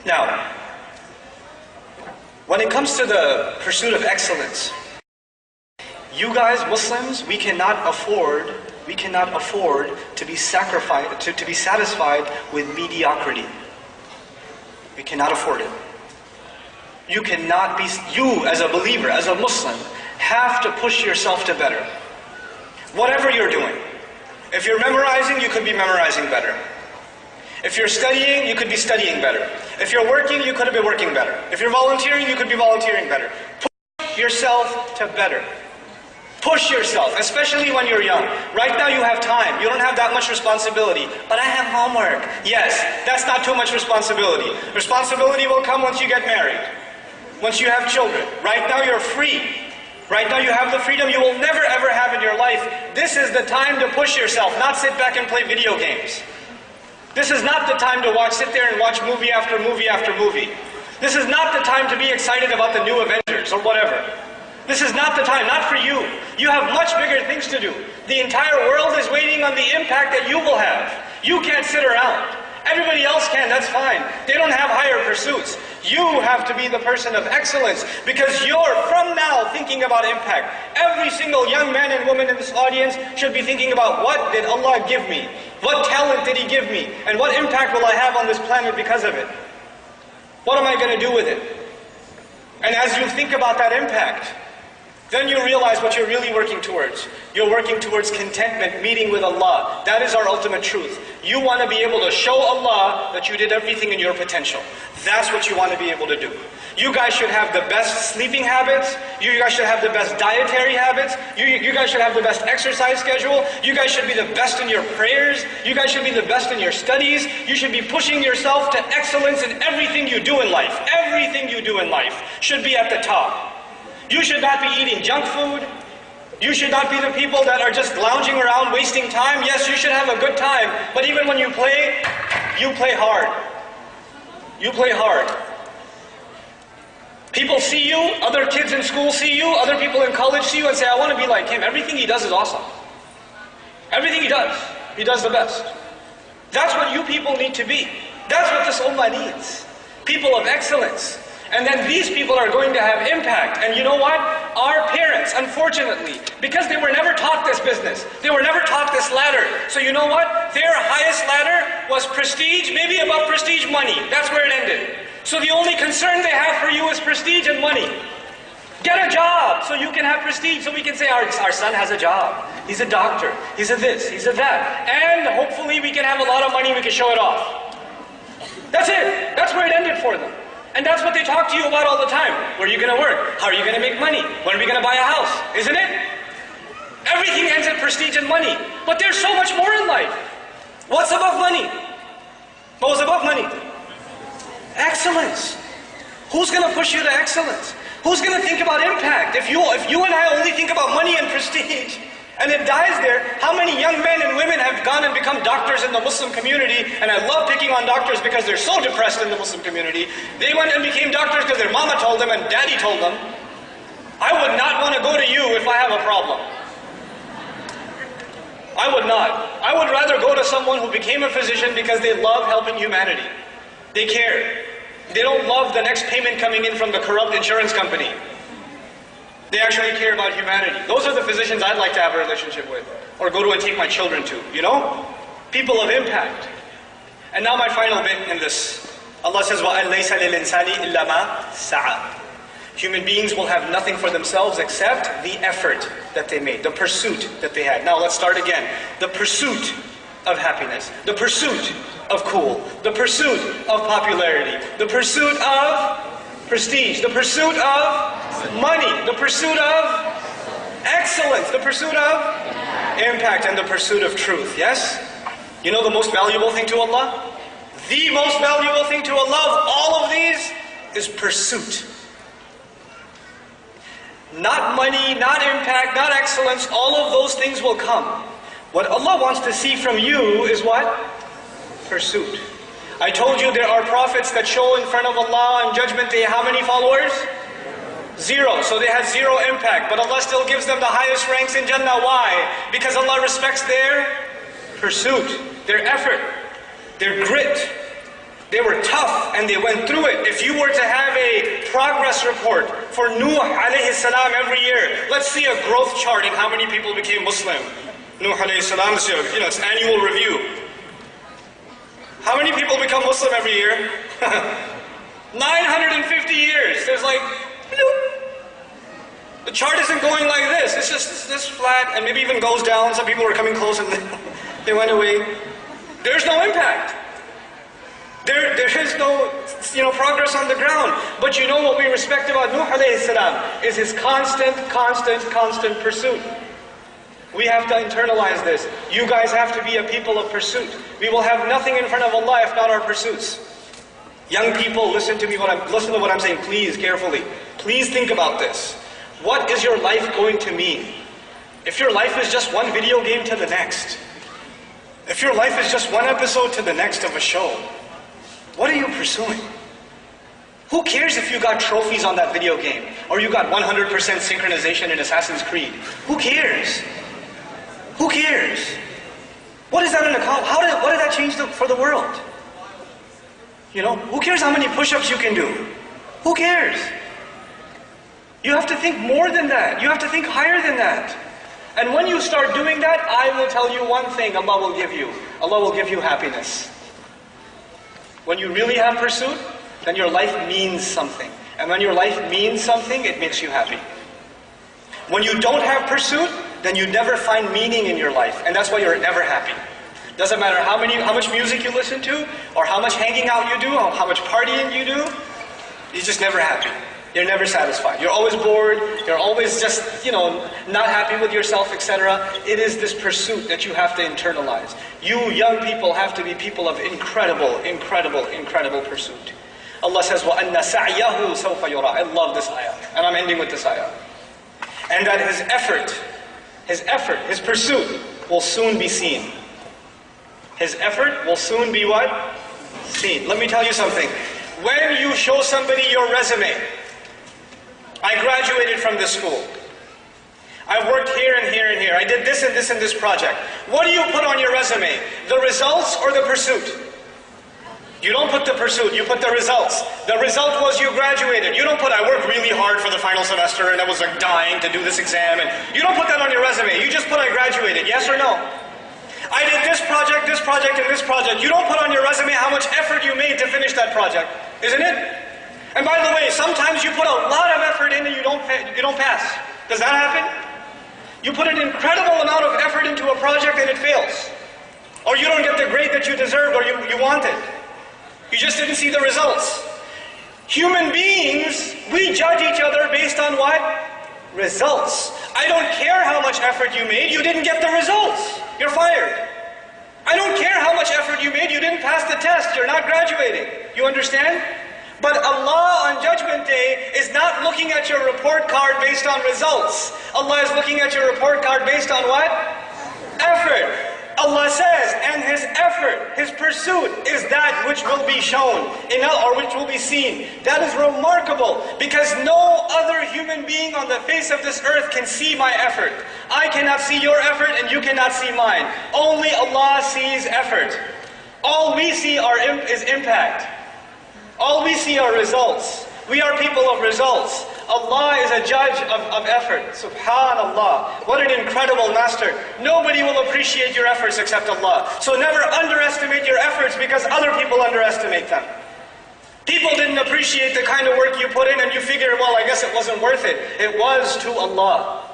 Now, when it comes to the pursuit of excellence, you guys, Muslims, we cannot afford to be satisfied with mediocrity. We cannot afford it. You as a believer, as a Muslim, have to push yourself to better. Whatever you're doing. If you're memorizing, you could be memorizing better. If you're studying, you could be studying better. If you're working, you could be working better. If you're volunteering, you could be volunteering better. Push yourself to better. Push yourself, especially when you're young. Right now you have time. You don't have that much responsibility. But I have homework. Yes, that's not too much responsibility. Responsibility will come once you get married. Once you have children. Right now you're free. Right now you have the freedom you will never ever have in your life. This is the time to push yourself, not sit back and play video games. This is not the time to sit there and watch movie after movie after movie. This is not the time to be excited about the new Avengers or whatever. This is not the time, not for you. You have much bigger things to do. The entire world is waiting on the impact that you will have. You can't sit around. Everybody else can, that's fine. They don't have higher pursuits. You have to be the person of excellence because you're, from now, thinking about impact. Every single young man and woman in this audience should be thinking about what did Allah give me? What talent did He give me? And what impact will I have on this planet because of it? What am I going to do with it? And as you think about that impact, then you realize what you're really working towards. You're working towards contentment, meeting with Allah. That is our ultimate truth. You want to be able to show Allah that you did everything in your potential. That's what you want to be able to do. You guys should have the best sleeping habits. You guys should have the best dietary habits. You guys should have the best exercise schedule. You guys should be the best in your prayers. You guys should be the best in your studies. You should be pushing yourself to excellence in everything you do in life. Everything you do in life should be at the top. You should not be eating junk food. You should not be the people that are just lounging around wasting time. Yes, you should have a good time, but even when you play hard. You play hard. People see you, other kids in school see you, other people in college see you and say, I want to be like him. Everything he does is awesome. Everything he does the best. That's what you people need to be. That's what this ummah needs. People of excellence. And then these people are going to have impact. And you know what? Our parents, unfortunately, because they were never taught this business, they were never taught this ladder. So you know what? Their highest ladder was prestige, maybe above prestige, money. That's where it ended. So the only concern they have for you is prestige and money. Get a job so you can have prestige, so we can say our son has a job. He's a doctor. He's a this, he's a that. And hopefully we can have a lot of money, we can show it off. That's it. That's where it ended for them. And that's what they talk to you about all the time. Where are you going to work? How are you going to make money? When are we going to buy a house? Isn't it? Everything ends in prestige and money. But there's so much more in life. What's above money? What was above money? Excellence. Who's going to push you to excellence? Who's going to think about impact? If you and I only think about money and prestige, and it dies there, how many young men and women have gone and become doctors in the Muslim community? And I love picking on doctors because they're so depressed in the Muslim community. They went and became doctors because their mama told them and daddy told them. I would not want to go to you if I have a problem. I would not. I would rather go to someone who became a physician because they love helping humanity. They care. They don't love the next payment coming in from the corrupt insurance company. They actually care about humanity. Those are the physicians I'd like to have a relationship with. Or go to and take my children to, you know? People of impact. And now my final bit in this. Allah says, وَأَنْ لَيْسَ لِلْإِنسَانِ إِلَّا مَا سَعَى. Human beings will have nothing for themselves except the effort that they made, the pursuit that they had. Now let's start again. The pursuit of happiness. The pursuit of cool. The pursuit of popularity. The pursuit of prestige. The pursuit of money, the pursuit of excellence, the pursuit of impact, and the pursuit of truth, yes? You know the most valuable thing to Allah? The most valuable thing to Allah of all of these is pursuit. Not money, not impact, not excellence, all of those things will come. What Allah wants to see from you is what? Pursuit. I told you there are prophets that show in front of Allah on Judgment Day how many followers? 0. So they had 0 impact. But Allah still gives them the highest ranks in Jannah. Why? Because Allah respects their pursuit, their effort, their grit. They were tough and they went through it. If you were to have a progress report for Nuh alayhi salam every year, let's see a growth chart in how many people became Muslim. Nuh alayhi salam, it's annual review. How many people become Muslim every year? 950 years. There's like, the chart isn't going like this. It's just this flat and maybe even goes down. Some people were coming close and they went away. There's no impact. There is no progress on the ground. But you know what we respect about Nuh alayhi salam is his constant pursuit. We have to internalize this. You guys have to be a people of pursuit. We will have nothing in front of Allah if not our pursuits. Young people, listen to what I'm saying, please, carefully. Please think about this. What is your life going to mean? If your life is just one video game to the next, if your life is just one episode to the next of a show, what are you pursuing? Who cares if you got trophies on that video game, or you got 100% synchronization in Assassin's Creed? Who cares? Who cares? What is that in a what did that change for the world? Who cares how many push-ups you can do? Who cares? You have to think more than that. You have to think higher than that. And when you start doing that, I will tell you one thing Allah will give you. Allah will give you happiness. When you really have pursuit, then your life means something. And when your life means something, it makes you happy. When you don't have pursuit, then you never find meaning in your life. And that's why you're never happy. Doesn't matter how much music you listen to, or how much hanging out you do, or how much partying you do, you're just never happy. You're never satisfied. You're always bored. You're always just, not happy with yourself, etc. It is this pursuit that you have to internalize. You young people have to be people of incredible pursuit. Allah says, وَأَنَّ سَعْيَهُ سَوْفَ يُرَى. I love this ayah. And I'm ending with this ayah. And that his effort, his pursuit will soon be seen. His effort will soon be what? Seen. Let me tell you something. When you show somebody your resume, I graduated from this school. I worked here and here and here. I did this and this and this project. What do you put on your resume? The results or the pursuit? You don't put the pursuit, you put the results. The result was you graduated. You don't put, I worked really hard for the final semester and I was like dying to do this exam. And you don't put that on your resume. You just put, I graduated. Yes or no? I did this project, and this project. You don't put on your resume how much effort you made to finish that project, isn't it? And by the way, sometimes you put a lot of effort in and you don't pass. Does that happen? You put an incredible amount of effort into a project and it fails. Or you don't get the grade that you deserved or you wanted. You just didn't see the results. Human beings, we judge each other based on what? Results. I don't care how much effort you made, you didn't get the results. You're fired. I don't care how much effort you made, you didn't pass the test, you're not graduating. You understand? But Allah on Judgment Day is not looking at your report card based on results. Allah is looking at your report card based on what? Effort. Allah says, and his effort, his pursuit is that which will be shown, or which will be seen. That is remarkable, because no other human being on the face of this earth can see my effort. I cannot see your effort, and you cannot see mine. Only Allah sees effort. All we see is impact. All we see are results. We are people of results. Allah is a judge of effort. Subhanallah. What an incredible master. Nobody will appreciate your efforts except Allah. So never underestimate your efforts because other people underestimate them. People didn't appreciate the kind of work you put in and you figure, well, I guess it wasn't worth it. It was to Allah.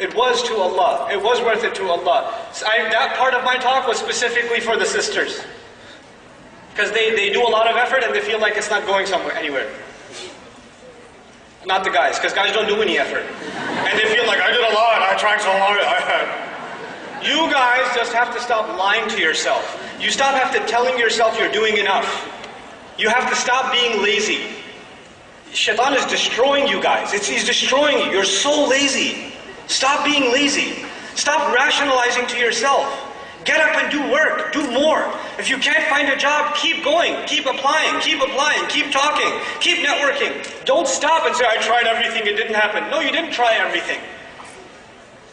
It was to Allah. It was worth it to Allah. That part of my talk was specifically for the sisters. Because they do a lot of effort and they feel like it's not going anywhere. Not the guys, because guys don't do any effort. And they feel like, I did a lot, I tried so hard. You guys just have to stop lying to yourself. You have to telling yourself you're doing enough. You have to stop being lazy. Shaitan is destroying you guys. He's destroying you. You're so lazy. Stop being lazy. Stop rationalizing to yourself. Get up and do work, do more. If you can't find a job, keep going, keep applying, keep talking, keep networking. Don't stop and say, I tried everything, it didn't happen. No, you didn't try everything.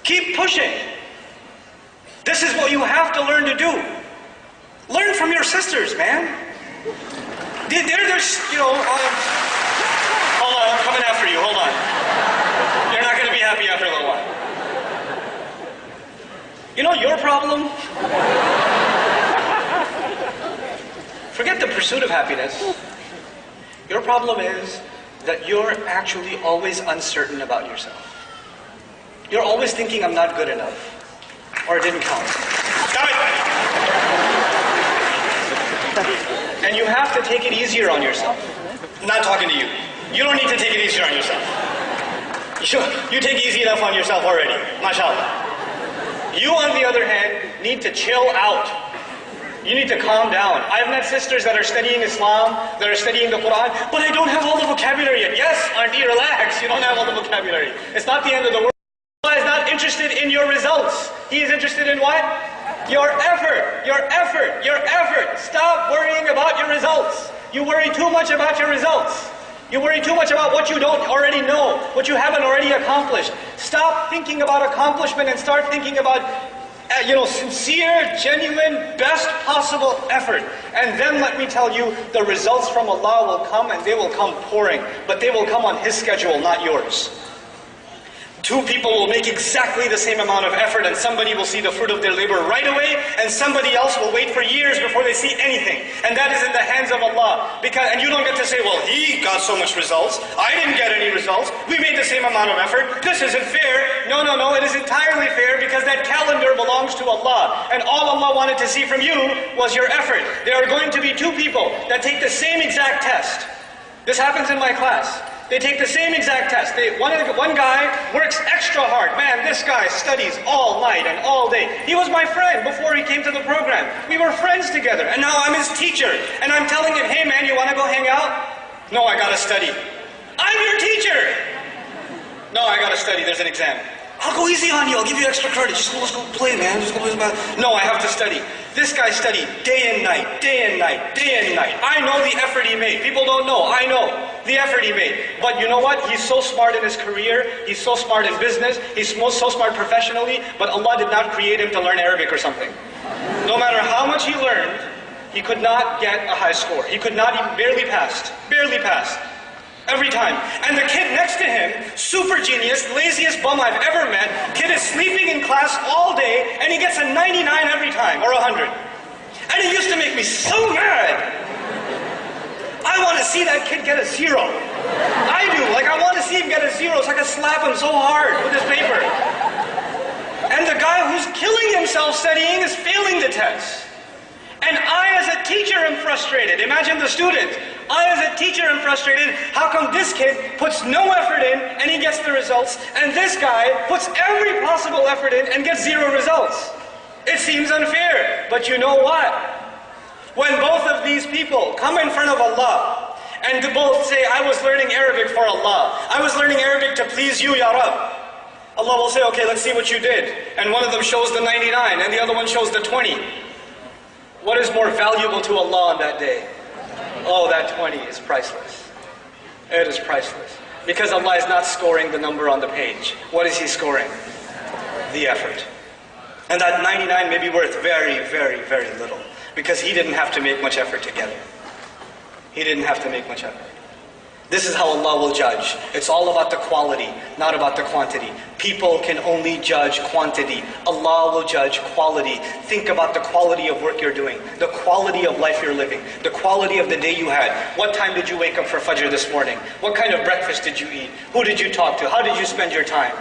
Keep pushing. This is what you have to learn to do. Learn from your sisters, man. There's, hold on, I'm coming after you, hold on. You're not going to be happy after a little while. You know your problem? Forget the pursuit of happiness. Your problem is that you're actually always uncertain about yourself. You're always thinking, I'm not good enough, or it didn't count. Stop it! And you have to take it easier on yourself. I'm not talking to you. You don't need to take it easier on yourself. You take easy enough on yourself already, mashallah. You, on the other hand, need to chill out. You need to calm down. I've met sisters that are studying Islam, that are studying the Quran, but I don't have all the vocabulary yet. Yes, auntie, relax. You don't have all the vocabulary. It's not the end of the world. Allah is not interested in your results. He is interested in what? Your effort. Your effort. Your effort. Stop worrying about your results. You worry too much about your results. You worry too much about what you don't already know, what you haven't already accomplished. Stop thinking about accomplishment and start thinking about sincere, genuine, best possible effort. And then let me tell you, the results from Allah will come, and they will come pouring. But they will come on His schedule, not yours. Two people will make exactly the same amount of effort, and somebody will see the fruit of their labor right away, and somebody else will wait for years before they see anything. And that is in the hands of Allah. And you don't get to say, well, he got so much results, I didn't get any results, we made the same amount of effort, this isn't fair. No, it is entirely fair, because that calendar belongs to Allah. And all Allah wanted to see from you was your effort. There are going to be two people that take the same exact test. This happens in my class. They take the same exact test. One guy works extra hard. Man, this guy studies all night and all day. He was my friend before he came to the program. We were friends together, and now I'm his teacher. And I'm telling him, hey man, you want to go hang out? No, I got to study. I'm your teacher! No, I got to study. There's an exam. I'll go easy on you. I'll give you extra credit. Let's go play, man. Just go play. No, I have to study. This guy studied day and night, day and night, day and night. I know the effort he made. People don't know. I know the effort he made. But you know what? He's so smart in his career. He's so smart in business. He's so smart professionally. But Allah did not create him to learn Arabic or something. No matter how much he learned, he could not get a high score. He could not even, barely passed. Barely passed. Every time. And the kid next to him, super genius, laziest bum I've ever met, kid is sleeping in class all day, and he gets a 99 every time, or 100. And it used to make me so mad. I want to see that kid get a 0. I do. I want to see him get a 0 so I can slap him so hard with his paper. And the guy who's killing himself studying is failing the test. And I, as a teacher, am frustrated. Imagine the student. I, as a teacher, am frustrated. How come this kid puts no effort in and he gets the results, and this guy puts every possible effort in and gets 0 results? It seems unfair. But you know what? When both of these people come in front of Allah and both say, I was learning Arabic for Allah, I was learning Arabic to please you, Ya Rab, Allah will say, okay, let's see what you did. And one of them shows the 99 and the other one shows the 20. What is more valuable to Allah on that day? Oh, that 20 is priceless. It is priceless. Because Allah is not scoring the number on the page. What is He scoring? The effort. And that 99 may be worth very, very, very little. Because he didn't have to make much effort to get it. He didn't have to make much effort. This is how Allah will judge. It's all about the quality, not about the quantity. People can only judge quantity. Allah will judge quality. Think about the quality of work you're doing, the quality of life you're living, the quality of the day you had. What time did you wake up for Fajr this morning? What kind of breakfast did you eat? Who did you talk to? How did you spend your time?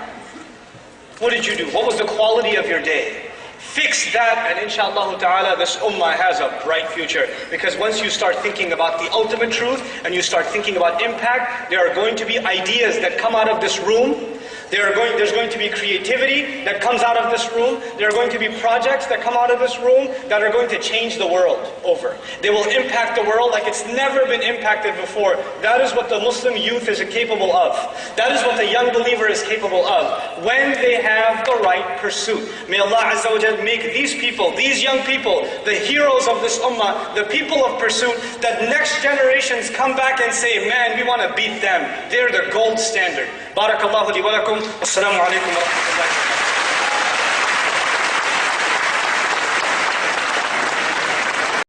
What did you do? What was the quality of your day? Fix that, and inshallah ta'ala, this ummah has a bright future. Because once you start thinking about the ultimate truth, and you start thinking about impact, there are going to be ideas that come out of this room. There's going to be creativity that comes out of this room. There are going to be projects that come out of this room that are going to change the world over. They will impact the world like it's never been impacted before. That is what the Muslim youth is capable of. That is what the young believer is capable of when they have the right pursuit. May Allah Azza wa Jal make these people, these young people, the heroes of this ummah, the people of pursuit, that next generations come back and say, man, we want to beat them. They're the gold standard. Barakallahu li wa lakum. Assalamu alaikum wa rahmatullahi wa barakatuh.